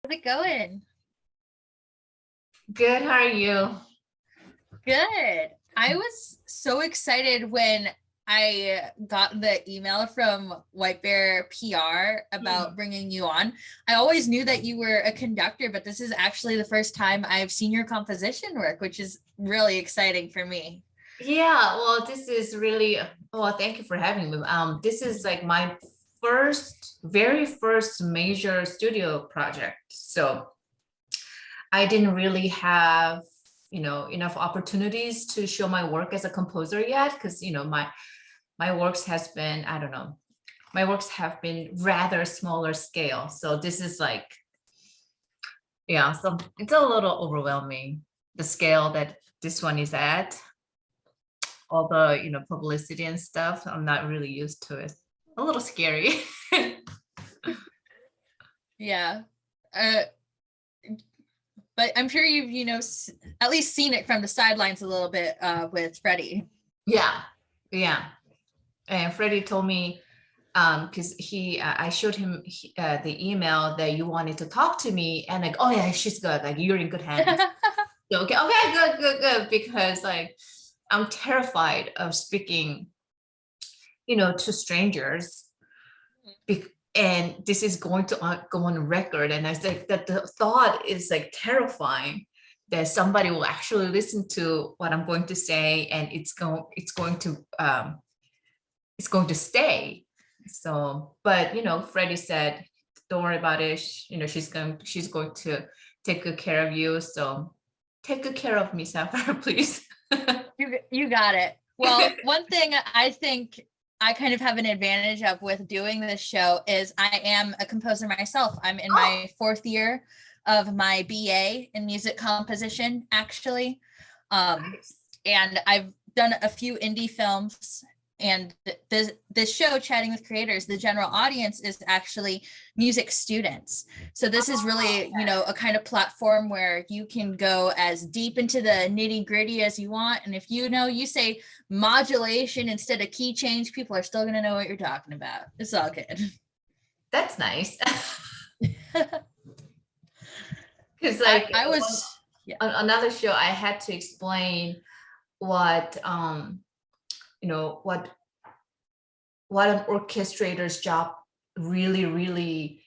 How's it going? Good, how are you? Good. I was so excited when I got the email from White Bear PR about bringing you on. I always knew that you were a conductor, but this is actually the first time I've seen your composition work, which is really exciting for me. Yeah, well, this is really, well, thank you for having me. This is like my very first major studio project. So I didn't really have, enough opportunities to show my work as a composer yet, because, my works has been, I don't know, my works have been rather smaller scale. So this is like, yeah, so it's a little overwhelming, the scale that this one is at. All the publicity and stuff, I'm not really used to it. A little scary. Yeah. Uh, but I'm sure you've, at least seen it from the sidelines a little bit with Freddie. Yeah, and Freddie told me, because I showed him the email that you wanted to talk to me, and like, oh yeah, she's good, like you're in good hands. So, okay, good, because like I'm terrified of speaking, to strangers. And this is going to go on record. And I think that the thought is like terrifying, that somebody will actually listen to what I'm going to say, and it's going to stay. So, but Freddie said, don't worry about it. She's going to take good care of you. So take good care of me, Sapphire, please. You got it. Well, one thing I think I kind of have an advantage of with doing this show is I am a composer myself. I'm in my fourth year of my BA in music composition, actually. And I've done a few indie films, and this show, Chatting with Creators, the general audience is actually music students. So this is really, a kind of platform where you can go as deep into the nitty gritty as you want. And if you say modulation instead of key change, people are still going to know what you're talking about. It's all good. That's nice. Because like I was on another show, I had to explain what what an orchestrator's job really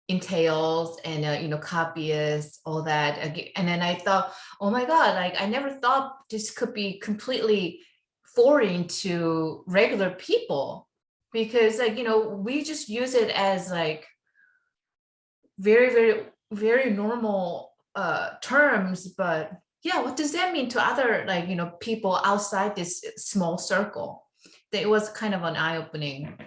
entails, and copyists, all that. And then I thought, oh my god, like I never thought this could be completely foreign to regular people, because like we just use it as like very normal terms. But yeah, what does that mean to other, like people outside this small circle? That it was kind of an eye-opening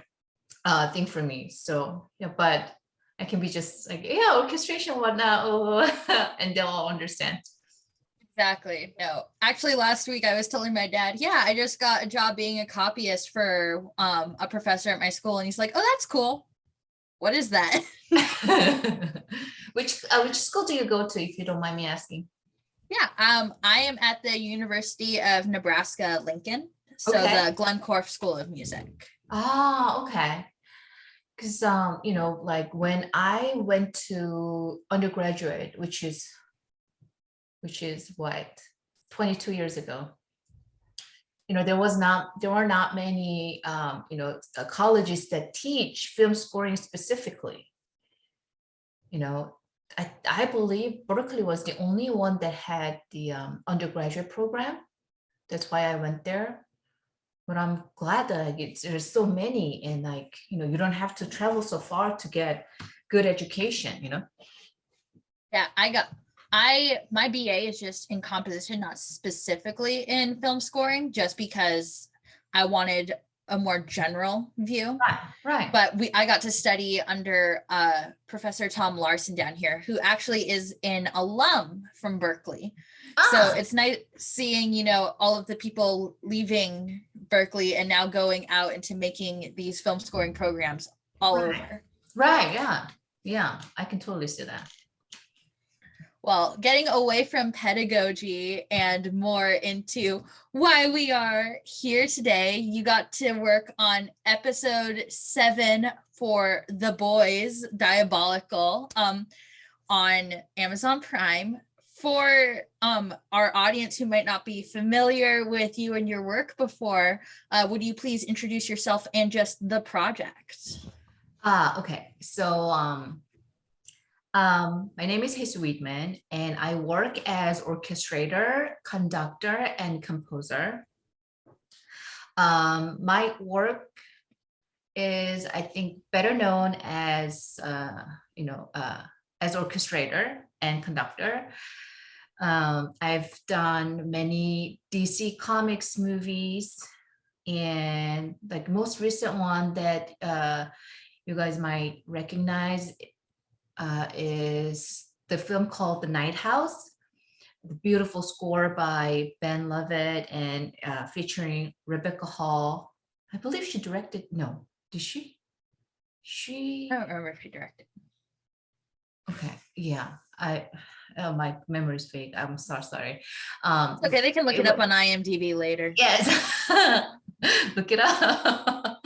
thing for me. So yeah, but I can be just like, yeah, orchestration, whatnot, and they'll all understand. Exactly. No, actually, last week I was telling my dad, yeah, I just got a job being a copyist for a professor at my school, and he's like, oh, that's cool. What is that? Which school do you go to, if you don't mind me asking? Yeah, I am at the University of Nebraska Lincoln, so Okay. the Glencorf School of Music. Oh, okay. Because like when I went to undergraduate, which is what, 22 years ago, there were not many colleges that teach film scoring specifically. I believe Berkeley was the only one that had the undergraduate program. That's why I went there. But I'm glad that like, there's so many, and like you don't have to travel so far to get good education. Yeah, my BA is just in composition, not specifically in film scoring, just because I wanted a more general view. Right. But I got to study under Professor Tom Larson down here, who actually is an alum from Berkeley. So it's nice seeing, all of the people leaving Berkeley and now going out into making these film scoring programs all over. Right. Yeah, I can totally see that. Well, getting away from pedagogy and more into why we are here today, you got to work on episode 7 for The Boys, Diabolical. on Amazon Prime. For our audience who might not be familiar with you and your work before, would you please introduce yourself and just the project? Okay. So my name is Hyesu Wiedmann, and I work as orchestrator, conductor, and composer. My work is, I think, better known as, as orchestrator and conductor. I've done many DC Comics movies, and like most recent one that you guys might recognize is the film called The Night House, the beautiful score by Ben Lovett and featuring Rebecca Hall. I believe she directed. No, did she? I don't remember if she directed. Okay, yeah, my memory is fake. I'm so sorry. Okay, they can look it up on IMDb later. Yes, look it up.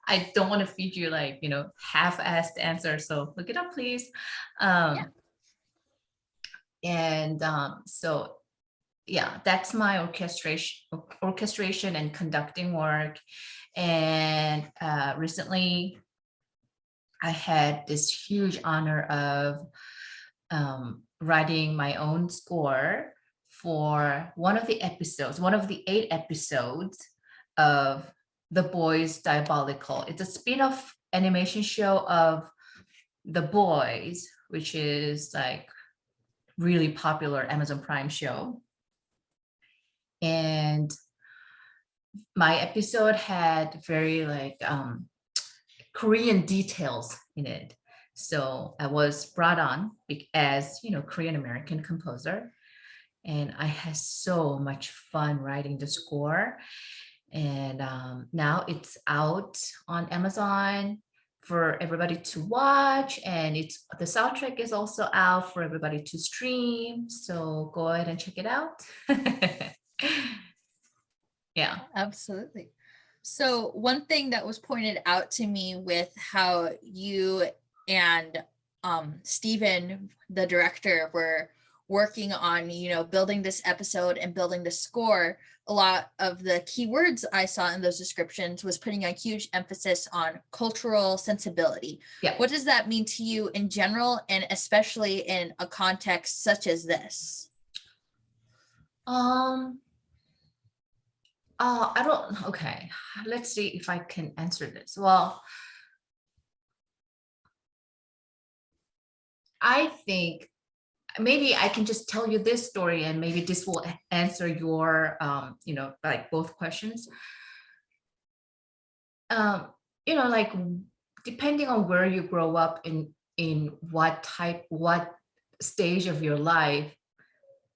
I don't want to feed you like, half-assed answer, so look it up, please. Yeah. And so yeah, that's my orchestration and conducting work. And recently I had this huge honor of writing my own score for one of the 8 episodes of The Boys Diabolical. It's a spin-off animation show of The Boys, which is like really popular Amazon Prime show. And my episode had very like Korean details in it. So I was brought on as, Korean American composer, and I had so much fun writing the score. And now it's out on Amazon for everybody to watch, and the soundtrack is also out for everybody to stream. So go ahead and check it out. Yeah, absolutely. So one thing that was pointed out to me with how you and Stephen, the director, were working on, building this episode and building the score, a lot of the keywords I saw in those descriptions was putting a huge emphasis on cultural sensibility. Yeah. What does that mean to you in general, and especially in a context such as this? Okay, let's see if I can answer this. Well, I think maybe I can just tell you this story, and maybe this will answer your, like both questions. Like depending on where you grow up in what stage of your life,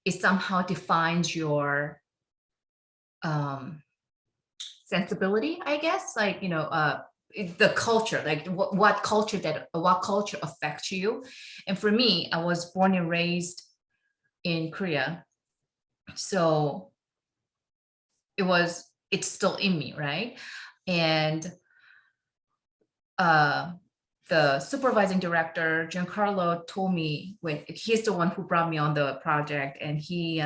it somehow defines your sensibility, I guess, like, the culture, like what culture affects you. And for me, I was born and raised in Korea, so it's still in me, right? And the supervising director Giancarlo told me, when he's the one who brought me on the project, and he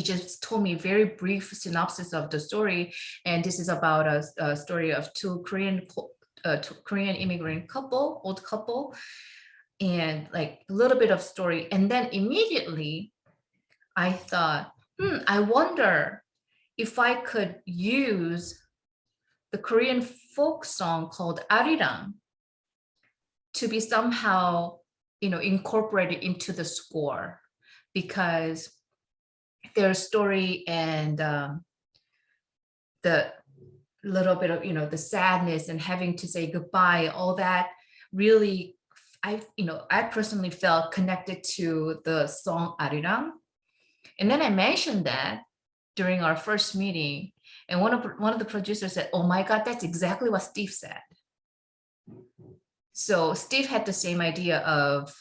just told me a very brief synopsis of the story. And this is about a story of two Korean immigrant old couple, and like a little bit of story. And then immediately I thought, I wonder if I could use the Korean folk song called Arirang to be somehow, incorporated into the score, because their story and the little bit of, the sadness and having to say goodbye, all that really, I personally felt connected to the song Arirang. And then I mentioned that during our first meeting, and one of the producers said, "Oh my God, that's exactly what Steve said." So Steve had the same idea of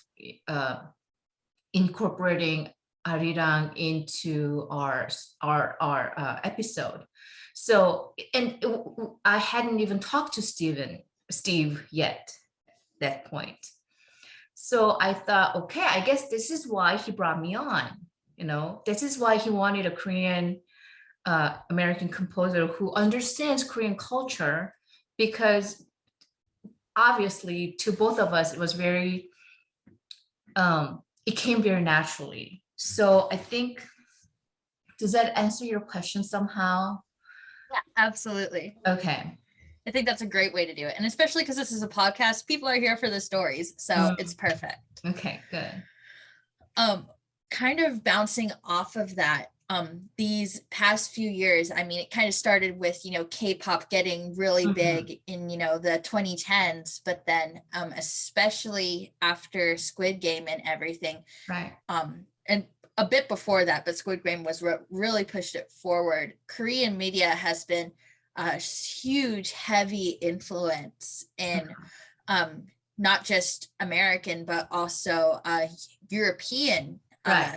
incorporating Arirang into our episode. So, and I hadn't even talked to Steve yet at that point. So I thought, okay, I guess this is why he brought me on. This is why he wanted a Korean American composer who understands Korean culture, because obviously to both of us, it was very, it came very naturally. So I think, does that answer your question somehow? Yeah, absolutely. Okay. I think that's a great way to do it. And especially because this is a podcast, people are here for the stories. So it's perfect. Okay, good. Kind of bouncing off of that, these past few years, I mean, it kind of started with, K-pop getting really big in, the 2010s, but then especially after Squid Game and everything. Right. And a bit before that, but Squid Game was really pushed it forward. Korean media has been a huge, heavy influence in not just American, but also European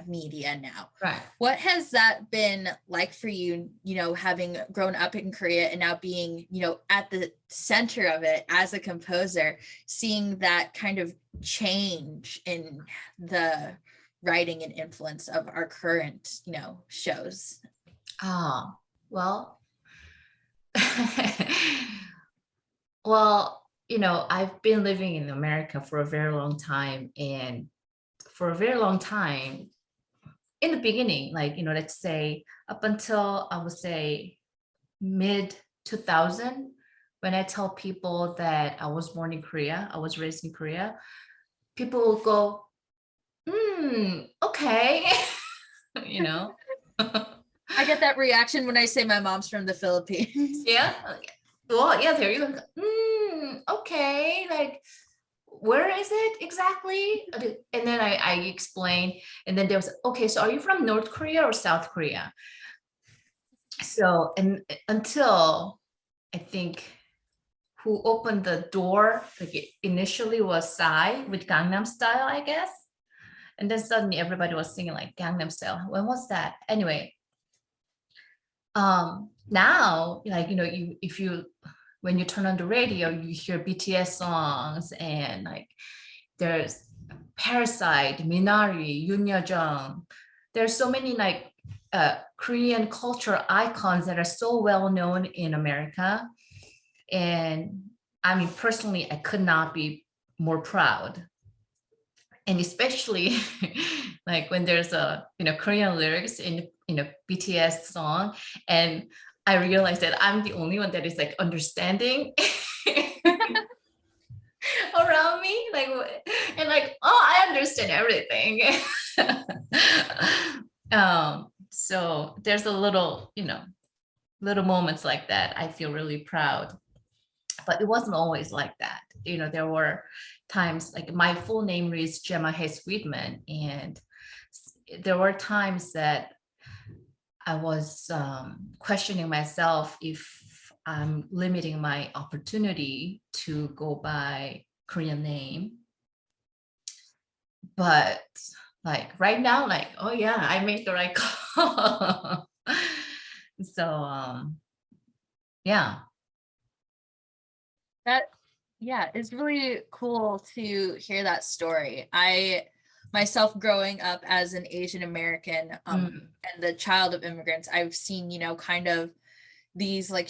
media now. Right. What has that been like for you, having grown up in Korea and now being, at the center of it as a composer, seeing that kind of change in the writing and influence of our current, shows? Well, well, I've been living in America for a very long time, and for a very long time, in the beginning, like, let's say up until I would say mid 2000, when I tell people that I was born in Korea, I was raised in Korea, people will go, okay. I get that reaction when I say my mom's from the Philippines. Yeah. Well, yeah, there you go. Okay, like, where is it exactly? And then I explain, and then there was, okay, so are you from North Korea or South Korea? So, and until I think who opened the door, like initially was Psy with Gangnam Style, I guess. And then suddenly everybody was singing like Gangnam Style. When was that? Anyway, now, like, when you turn on the radio, you hear BTS songs, and like there's Parasite, Minari, Yoon Jung. There's so many like Korean culture icons that are so well known in America. And I mean, personally, I could not be more proud. And especially like when there's a Korean lyrics in BTS song, and I realized that I'm the only one that is like understanding around me, like, and like, oh, I understand everything. So there's a little moments like that. I feel really proud, but it wasn't always like that. There were times, like, my full name is Gemma Hyesu Wiedmann, and there were times that I was questioning myself if I'm limiting my opportunity to go by Korean name. But like right now, like, oh yeah, I made the right call. So yeah. That, yeah, it's really cool to hear that story. I myself, growing up as an Asian American and the child of immigrants, I've seen, kind of these like,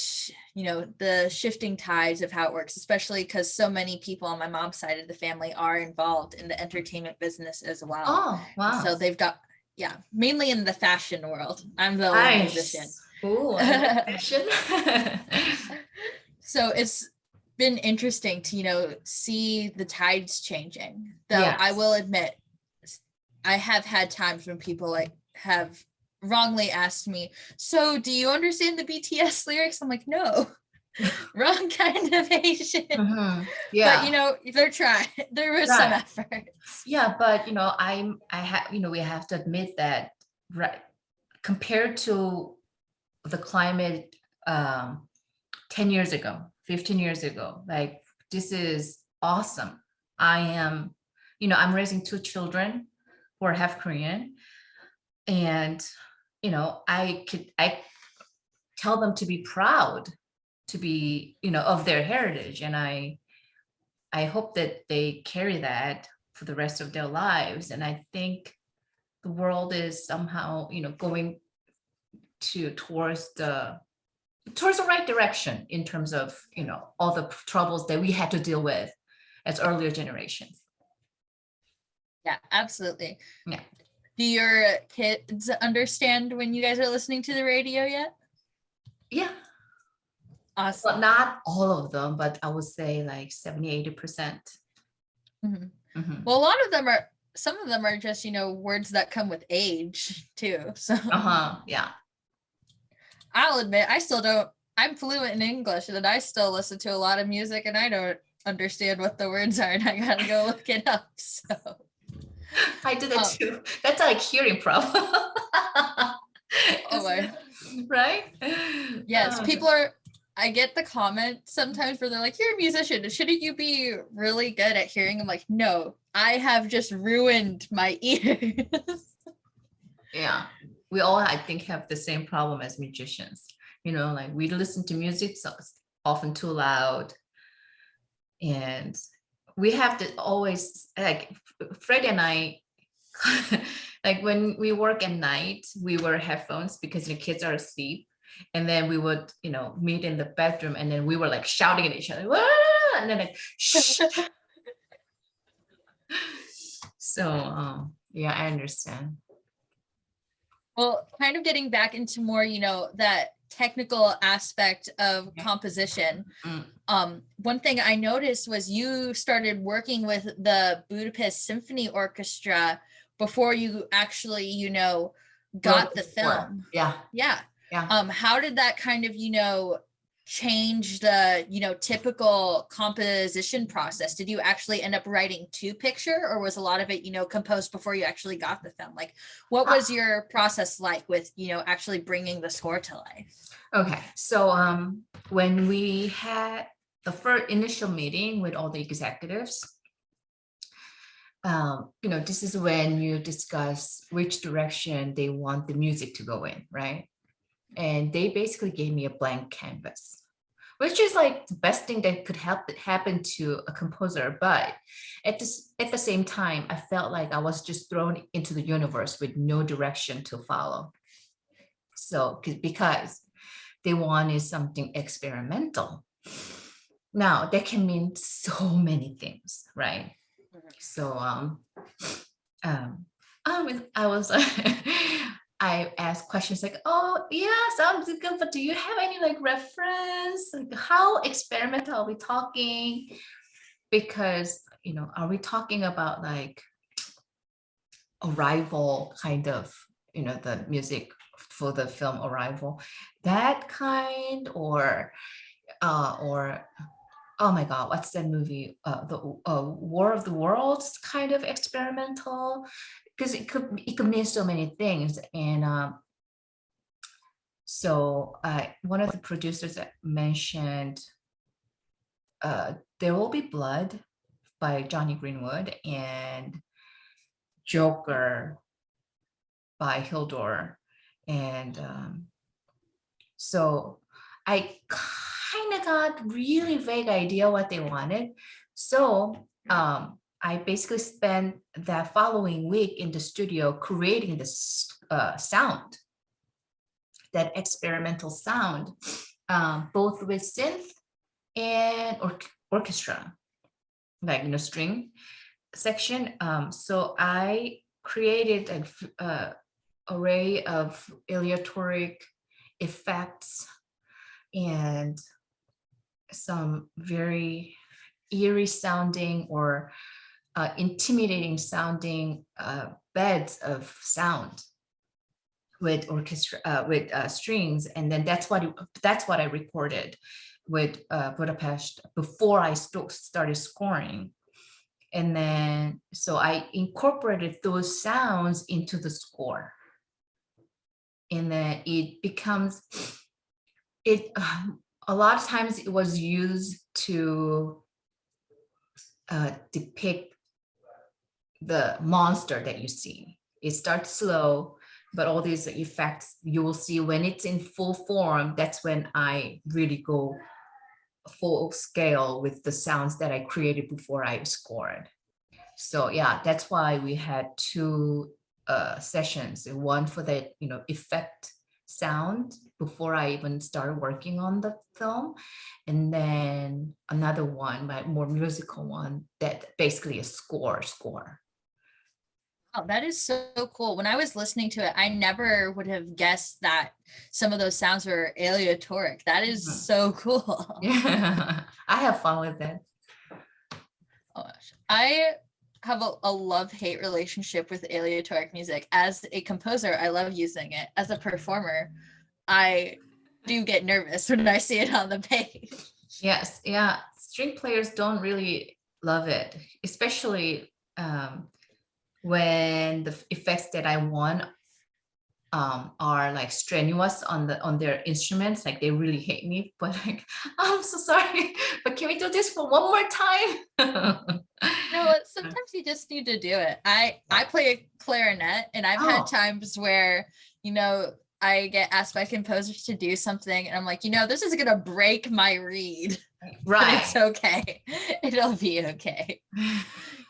the shifting tides of how it works, especially because so many people on my mom's side of the family are involved in the entertainment business as well. Oh, wow. So they've got, mainly in the fashion world. I'm the only musician. Ooh, fashion. So it's been interesting to see the tides changing, though. Yes. I will admit, I have had times when people have wrongly asked me, so do you understand the BTS lyrics? I'm like, no. Wrong kind of Asian. Yeah, but they're trying. There was some effort. Yeah, but I have we have to admit that, right, compared to the climate 10 years ago, 15 years ago, like, this is awesome. I'm raising 2 children who are half Korean, and I tell them to be proud to be of their heritage, and I hope that they carry that for the rest of their lives. And I think the world is somehow, going towards the right direction in terms of, all the troubles that we had to deal with as earlier generations. Yeah, absolutely. Yeah. Do your kids understand when you guys are listening to the radio yet? Yeah. Awesome. Well, not all of them, but I would say like 70-80%. Well, some of them are just, words that come with age too. So Yeah. I'll admit, I'm fluent in English and I still listen to a lot of music and I don't understand what the words are and I gotta go look it up. So I do that too. That's like hearing problem. Right? Yes, I get the comment sometimes where they're like, you're a musician, shouldn't you be really good at hearing? I'm like, no, I have just ruined my ears. Yeah, we all, I think, have the same problem as musicians. Like we listen to music, so it's often too loud. And we have to always, like Fred and I, like when we work at night, we wear headphones because the kids are asleep. And then we would, meet in the bedroom and then we were like shouting at each other. Wah! And then like, shh. So, yeah, I understand. Well, kind of getting back into more, that technical aspect of composition. One thing I noticed was you started working with the Budapest Symphony Orchestra before you actually, got the film. Yeah. How did that kind of, change the, typical composition process? Did you actually end up writing to picture, or was a lot of it, composed before you actually got the film? Like, what was your process like with, actually bringing the score to life? Okay. So when we had the first initial meeting with all the executives, this is when you discuss which direction they want the music to go in, right? And they basically gave me a blank canvas, which is like the best thing that could happen to a composer. But at the same time, I felt like I was just thrown into the universe with no direction to follow. So because they wanted something experimental. Now that can mean so many things, right? So I was I asked questions like, oh yeah, sounds good, but do you have any like reference? Like how experimental are we talking? Because are we talking about like Arrival kind of, the music for the film Arrival, that kind, or oh my God, what's that movie? The War of the Worlds kind of experimental, because it could mean so many things. And so one of the producers mentioned There Will Be Blood by Johnny Greenwood and Joker by Hildur. And so I kind of got really vague idea what they wanted. So I basically spent that following week in the studio creating this sound, that experimental sound, both with synth and orchestra, like string section. So I created an array of aleatoric effects and some very eerie sounding or intimidating sounding beds of sound with orchestra, with strings, and then that's what I recorded with Budapest before I started scoring. And then so I incorporated those sounds into the score, and then it becomes a lot of times it was used to depict the monster that you see. It starts slow, but all these effects you will see when it's in full form. That's when I really go full scale with the sounds that I created before I scored. So yeah, that's why we had two sessions, one for the effect sound before I even started working on the film, and then another one, my more musical one, that basically a score. Oh, that is so cool. When I was listening to it, I never would have guessed that some of those sounds were aleatoric. That is so cool. Yeah, I have fun with that. Oh gosh. I have a love-hate relationship with aleatoric music. As a composer, I love using it. As a performer, I do get nervous when I see it on the page. Yes, yeah. String players don't really love it, especially when the effects that I want are like strenuous on their instruments. Like they really hate me, but like, I'm so sorry, but can we do this for one more time? No, sometimes you just need to do it. I play a clarinet, and I've had times where, I get asked by composers to do something, and I'm like, this is gonna break my reed. Right. But it's okay. It'll be okay.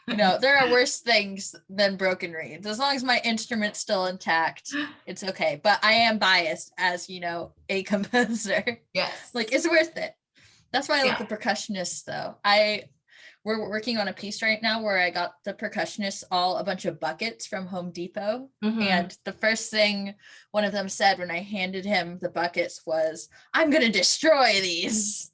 There are worse things than broken reeds. As long as my instrument's still intact, it's okay. But I am biased as, a composer. Yes. Like, it's worth it. That's why I love the percussionists, though. We're working on a piece right now where I got the percussionists all a bunch of buckets from Home Depot. And the first thing one of them said when I handed him the buckets was, "I'm going to destroy these."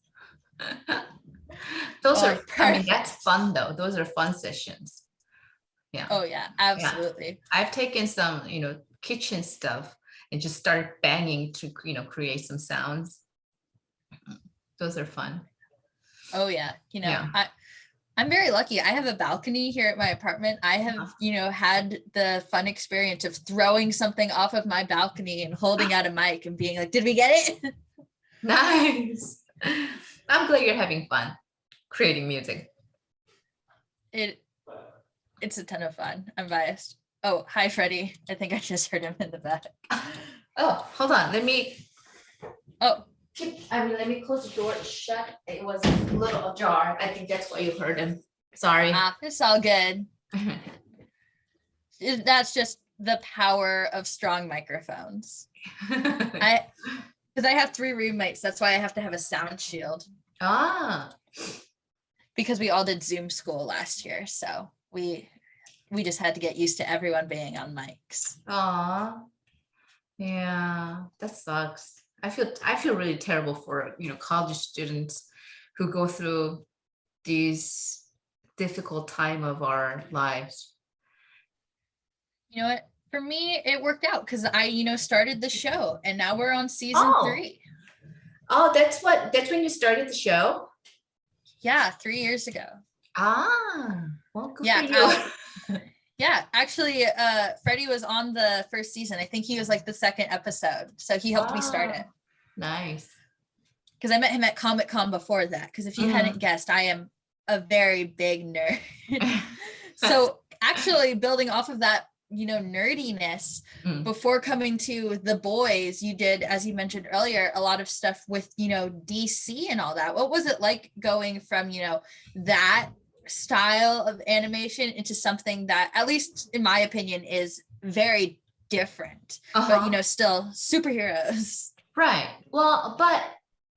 Those are, I mean, that's fun though. Those are fun sessions. Yeah. Oh yeah, absolutely. Yeah. I've taken some, kitchen stuff and just started banging to, create some sounds. Those are fun. Oh yeah. I'm very lucky. I have a balcony here at my apartment. I have, had the fun experience of throwing something off of my balcony and holding out a mic and being like, "Did we get it?" Nice. I'm glad you're having fun creating music. It's a ton of fun. I'm biased. Oh, hi, Freddie. I think I just heard him in the back. Oh, hold on. Let me close the door shut. It was a little ajar. I think that's why you heard him. Sorry. It's all good. That's just the power of strong microphones. Because I have 3 roommates. That's why I have to have a sound shield. Because we all did Zoom school last year. So we just had to get used to everyone being on mics. Yeah, that sucks. I feel really terrible for, college students who go through these difficult time of our lives. You know what? For me, it worked out because I, started the show, and now we're on season 3. Oh, that's when you started the show? Yeah, 3 years ago. Well, good for you. Yeah, actually, Freddie was on the first season. I think he was like the 2nd episode. So he helped me start it. Nice. Because I met him at Comic-Con before that. Because if you hadn't guessed, I am a very big nerd. So actually building off of that, nerdiness, before coming to The Boys, you did, as you mentioned earlier, a lot of stuff with, DC and all that. What was it like going from, that style of animation into something that, at least in my opinion, is very different, but still superheroes? Right. Well, but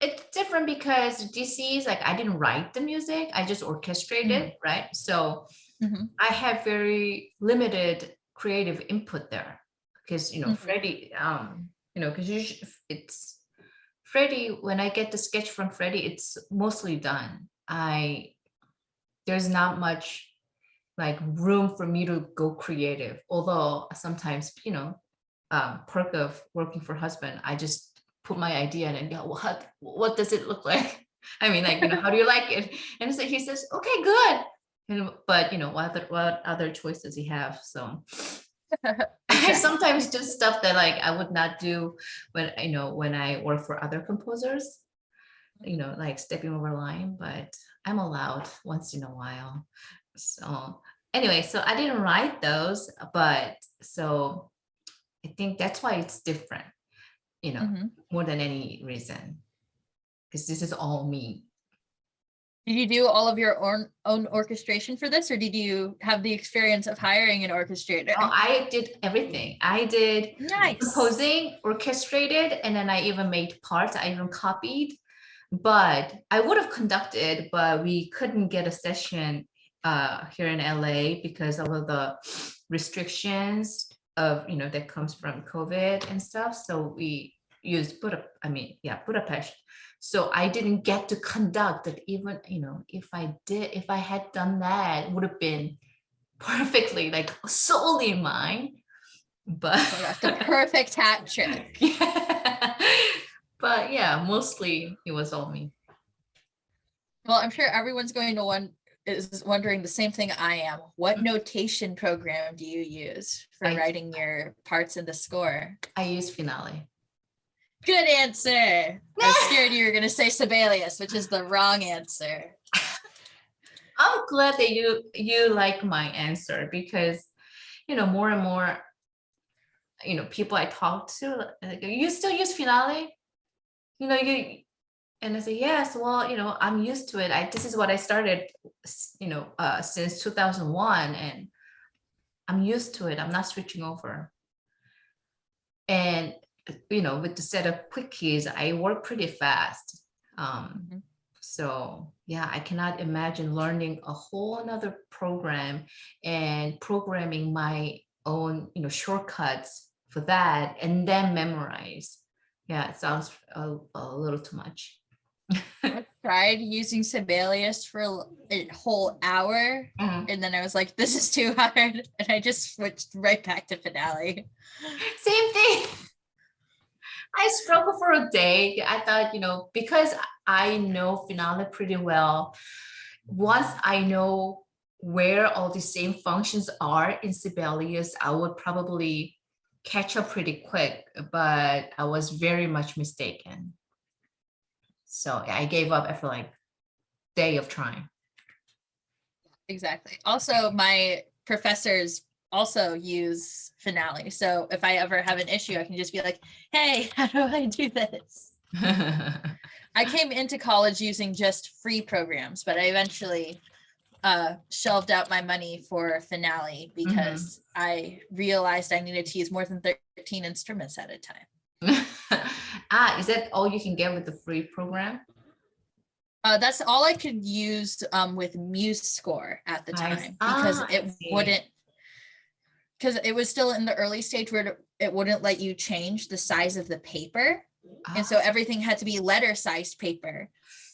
it's different because DC is like, I didn't write the music, I just orchestrated, right? So I have very limited creative input there because Freddie, because it's Freddie, when I get the sketch from Freddie, it's mostly done. There's not much like room for me to go creative, although sometimes perk of working for husband, I just put my idea in and go, what does it look like? I mean, like, how do you like it? And so he says, okay, good. But what other choice does he have? So I sometimes do stuff that like I would not do when I work for other composers, like stepping over a line, but I'm allowed once in a while. So anyway, so I didn't write those, but so I think that's why it's different, more than any reason, because this is all me. Did you do all of your own orchestration for this, or did you have the experience of hiring an orchestrator? Oh, I did everything. I did Nice. composing, orchestrated, and then I even made parts. I even copied, but I would have conducted, but we couldn't get a session here in LA because of all the restrictions of, that comes from COVID and stuff. So we used Budapest. So I didn't get to conduct it. Even, if I had done that, it would have been perfectly like solely mine. But Oh, that's the perfect hat trick. Yeah. But yeah, mostly it was all me. Well, I'm sure everyone's going to is wondering the same thing I am. What notation program do you use for writing your parts in the score? I use Finale. Good answer. I was scared you were going to say Sibelius, which is the wrong answer. I'm glad that you like my answer because, more and more, people I talk to, like, you still use Finale? And I say, yes, well, I'm used to it. This is what I started, since 2001, and I'm used to it. I'm not switching over. And, with the set of quick keys, I work pretty fast. So yeah, I cannot imagine learning a whole another program and programming my own, shortcuts for that and then memorize. Yeah, it sounds a little too much. I tried using Sibelius for a whole hour, and then I was like, this is too hard, and I just switched right back to Finale. Same thing. I struggled for a day. I thought, because I know Finale pretty well, once I know where all the same functions are in Sibelius, I would probably catch up pretty quick, but I was very much mistaken. So I gave up after like day of trying. Exactly. Also, my professors also use Finale. So if I ever have an issue, I can just be like, hey, how do I do this? I came into college using just free programs, but I eventually shelved out my money for Finale because I realized I needed to use more than 13 instruments at a time. Is that all you can get with the free program? That's all I could use with MuseScore at the time because it was still in the early stage where it wouldn't let you change the size of the paper. And so everything had to be letter sized paper.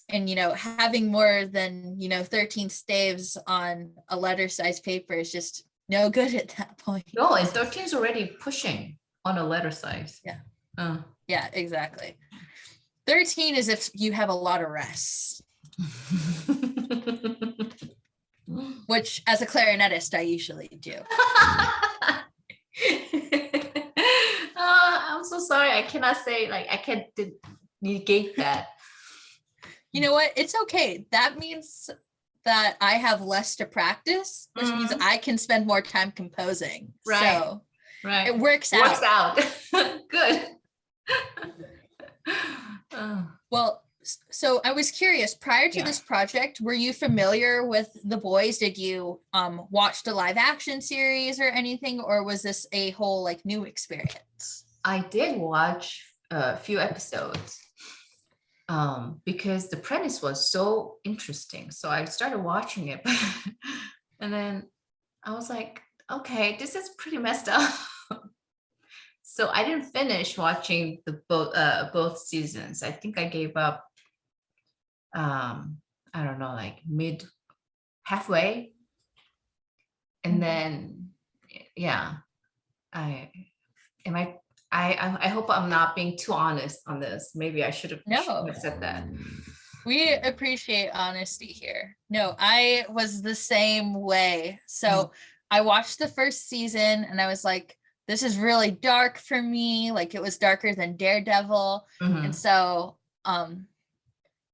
And, having more than, 13 staves on a letter sized paper is just no good at that point. No, and 13 is already pushing on a letter size. Yeah. Yeah, exactly. 13 is if you have a lot of rests. Which, as a clarinetist, I usually do. I'm so sorry. I cannot say, I can't negate that. You know what? It's okay. That means that I have less to practice, which means I can spend more time composing. Right. So right. It works out. Good. Well, so I was curious, prior to this project, were you familiar with The Boys? Did you watch the live action series or anything, or was this a whole new experience? I did watch a few episodes because the premise was so interesting. So I started watching it and then I was like, okay, this is pretty messed up. So I didn't finish watching both seasons. I think I gave up I don't know, halfway. And then I hope I'm not being too honest on this. Maybe I should have said that. We appreciate honesty here. No, I was the same way. So I watched the first season and I was like, this is really dark for me. It was darker than Daredevil. And so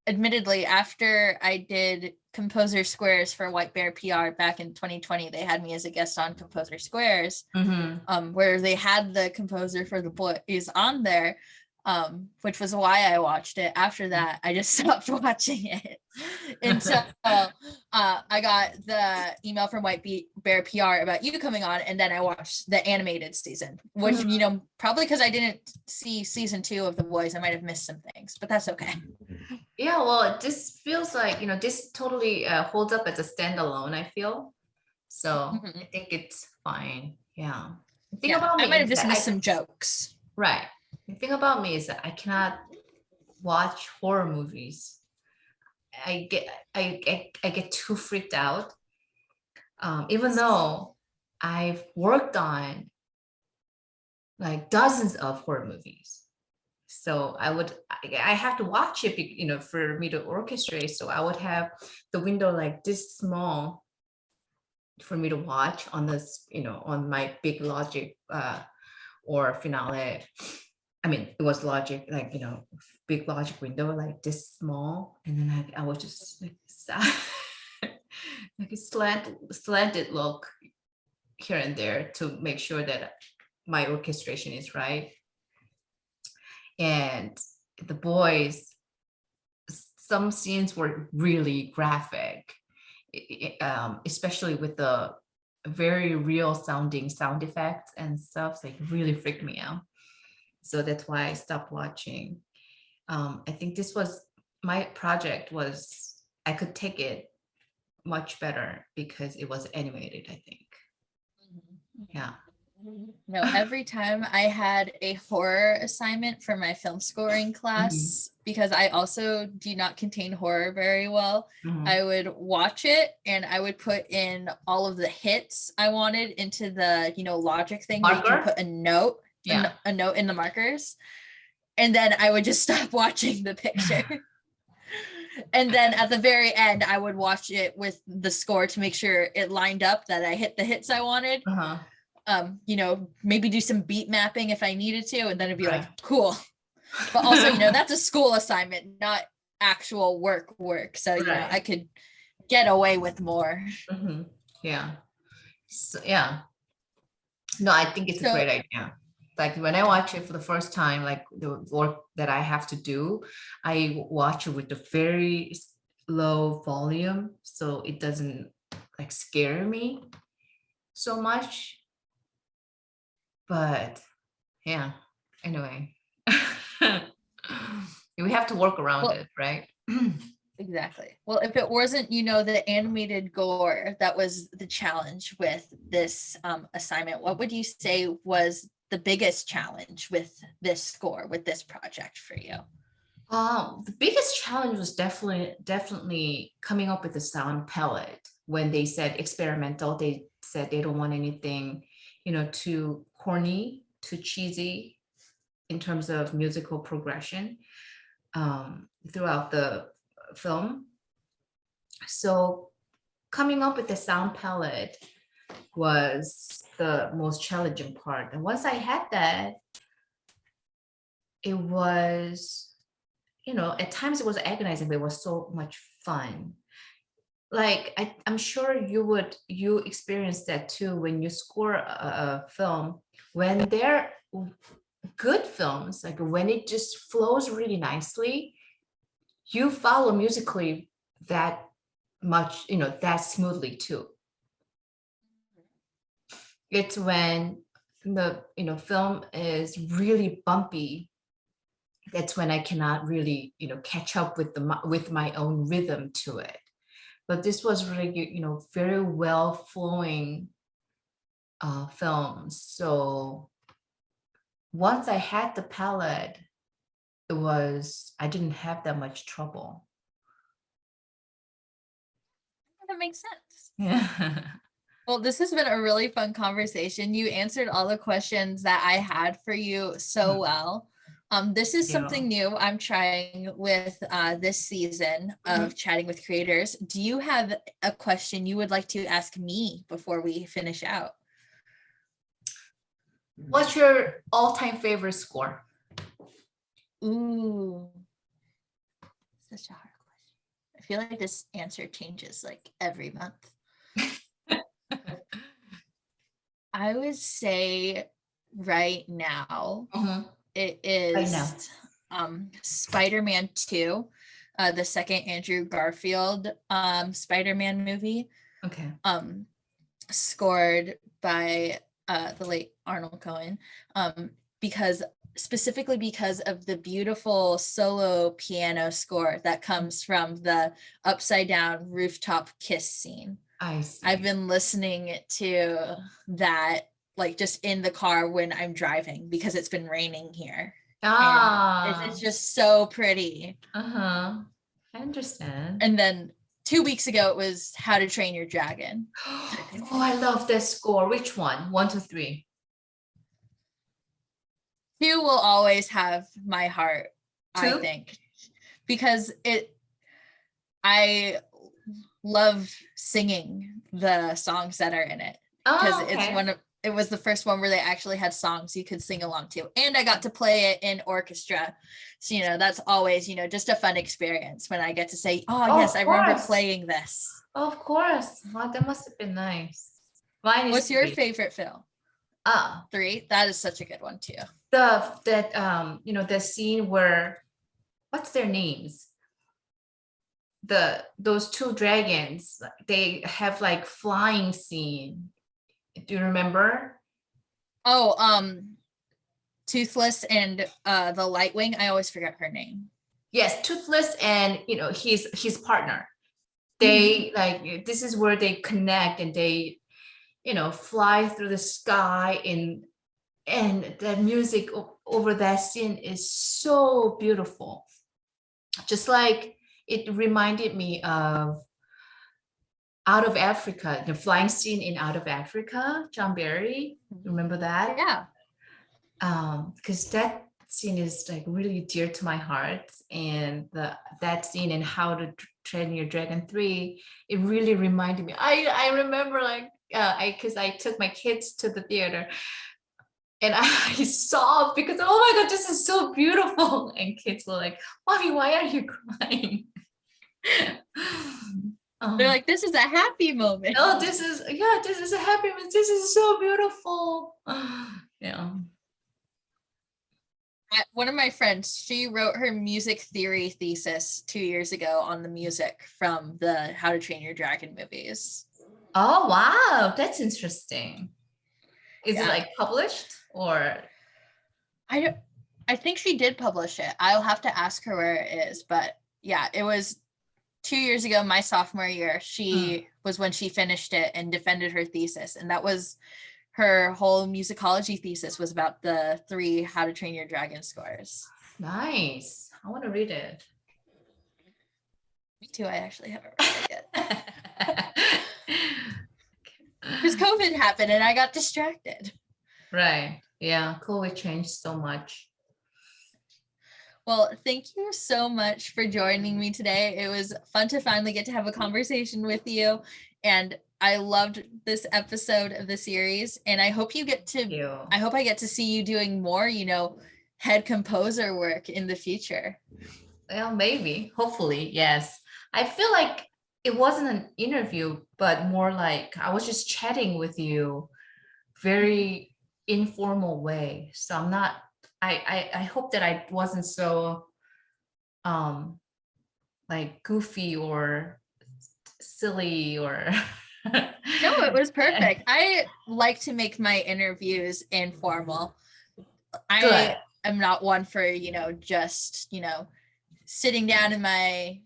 admittedly, after I did Composer Squares for White Bear PR back in 2020, they had me as a guest on Composer Squares, where they had the composer for The Boys on there. which was why I watched it. After that, I just stopped watching it until I got the email from White Bear PR about you coming on, and then I watched the animated season, which, you know, probably because I didn't see season 2 of The Boys, I might have missed some things, but that's okay. Yeah, well, this feels like, you know, this totally holds up as a standalone, I feel. So I think it's fine. Yeah. The thing about me I might have is just that missed some jokes. Right. The thing about me is that I cannot watch horror movies. I get too freaked out. Even though I've worked on like dozens of horror movies. So I have to watch it, you know, for me to orchestrate. So I would have the window like this small for me to watch on this, you know, on my big Logic or Finale. I mean, it was Logic, like, you know, big Logic window, like this small. And then I was just like, like a slanted look here and there to make sure that my orchestration is right. And The Boys, some scenes were really graphic, especially with the very real sounding sound effects and stuff. Like really freaked me out. So that's why I stopped watching. I think this was my project was, I could take it much better because it was animated, I think. Yeah. No, every time I had a horror assignment for my film scoring class, because I also do not contain horror very well, I would watch it and I would put in all of the hits I wanted into the, you know, Logic thing where you can put a note, a note in the markers. And then I would just stop watching the picture. And then at the very end, I would watch it with the score to make sure it lined up, that I hit the hits I wanted. You know, maybe do some beat mapping if I needed to, and then it'd be like, cool. But also, you know, that's a school assignment, not actual work. So, you know, I could get away with more. Yeah. So, yeah. No, I think it's a great idea. Like when I watch it for the first time, like the work that I have to do, I watch it with a very low volume so it doesn't like scare me so much. But yeah, anyway, we have to work around it, right? Exactly. Well, if it wasn't, you know, the animated gore that was the challenge with this assignment, what would you say was the biggest challenge with this score, with this project for you? The biggest challenge was definitely coming up with the sound palette. When they said experimental, they said they don't want anything, you know, too corny, too cheesy in terms of musical progression throughout the film. So coming up with the sound palette was the most challenging part. And once I had that, it was, you know, at times it was agonizing, but it was so much fun. Like I'm sure you experience that too when you score a film, when they're good films, like when it just flows really nicely, you follow musically that much, you know, that smoothly too. It's when the, you know, film is really bumpy, that's when I cannot really, you know, catch up with my own rhythm to it. But this was really, you know, very well flowing film. So once I had the palette, I didn't have that much trouble. That makes sense. Yeah. Well, this has been a really fun conversation. You answered all the questions that I had for you so well. This is something new I'm trying with this season of Chatting with Creators. Do you have a question you would like to ask me before we finish out? What's your all-time favorite score? Ooh, such a hard question. I feel like this answer changes like every month. I would say right now, It I know. is Spider-Man 2, the second Andrew Garfield Spider-Man movie, Okay. scored by the late Arnold Cohen, specifically because of the beautiful solo piano score that comes from the upside down rooftop kiss scene. I see. I've been listening to that like just in the car when I'm driving because it's been raining here. And it's just so pretty. I understand. And then 2 weeks ago it was How to Train Your Dragon. Oh, I love that score. Which one? 1, 2, 3. 2 will always have my heart, 2? I think, because I love singing the songs that are in it, because it was the first one where they actually had songs you could sing along to, and I got to play it in orchestra, so that's always just a fun experience when I get to say, oh yes, I remember playing this. Of course. Wow, that must have been nice. Mine is What's your favorite film? 3. That is such a good one too. The scene where, what's their names? Those 2 dragons, they have like flying scene. Do you remember? Toothless and the Lightwing. I always forget her name. Yes, Toothless and his partner. They like, this is where they connect and they fly through the sky, and the music over that scene is so beautiful. Just like it reminded me of Out of Africa, the flying scene in Out of Africa, John Barry. Remember that? Yeah. Because that scene is like really dear to my heart, and that scene in How to Train Your Dragon 3, it really reminded me. I remember like because I took my kids to the theater, and I sobbed because, oh my God, this is so beautiful. And kids were like, Mommy, why are you crying? They're like, this is a happy moment. Oh, this is a happy moment. This is so beautiful. Yeah. One of my friends, she wrote her music theory thesis 2 years ago on the music from the How to Train Your Dragon movies. Oh, wow. That's interesting. Is it like published, or? I think she did publish it. I'll have to ask her where it is, but yeah, it was 2 years ago, my sophomore year. She was when she finished it and defended her thesis, and that was her whole musicology thesis, was about the 3 How to Train Your Dragon scores. Nice. I want to read it. Me too. I actually haven't read it yet. Because COVID happened and I got distracted. Right. Yeah. COVID changed so much. Well, thank you so much for joining me today. It was fun to finally get to have a conversation with you. And I loved this episode of the series. And I hope I get to see you doing more, head composer work in the future. Well, maybe, hopefully, yes. I feel like it wasn't an interview, but more like I was just chatting with you, very informal way. So I hope that I wasn't so like goofy or silly or No, it was perfect. I like to make my interviews informal. I am not one for, just, sitting down in my,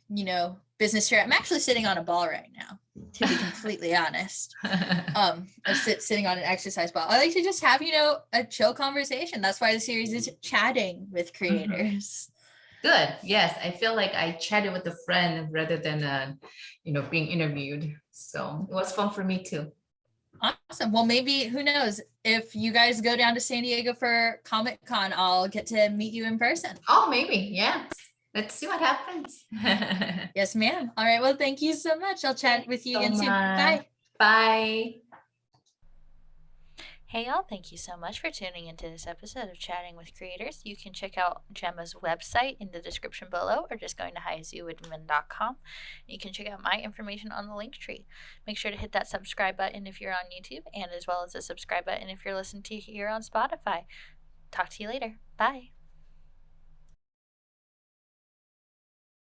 business chair. I'm actually sitting on a ball right now, to be completely honest. I'm sitting on an exercise ball. I like to just have, a chill conversation. That's why the series is chatting with creators. Good. Yes. I feel like I chatted with a friend rather than, being interviewed. So it was fun for me too. Awesome. Well, maybe, who knows, if you guys go down to San Diego for Comic-Con, I'll get to meet you in person. Oh, maybe. Yes. Let's see what happens. Yes, ma'am. All right. Well, thank you so much. I'll chat with you again soon. Bye. Bye. Hey y'all, thank you so much for tuning into this episode of Chatting with Creators. You can check out Gemma's website in the description below, or just going to hyesu.wiedmann.com. You can check out my information on the link tree. Make sure to hit that subscribe button if you're on YouTube, and as well as the subscribe button if you're listening to here on Spotify. Talk to you later. Bye.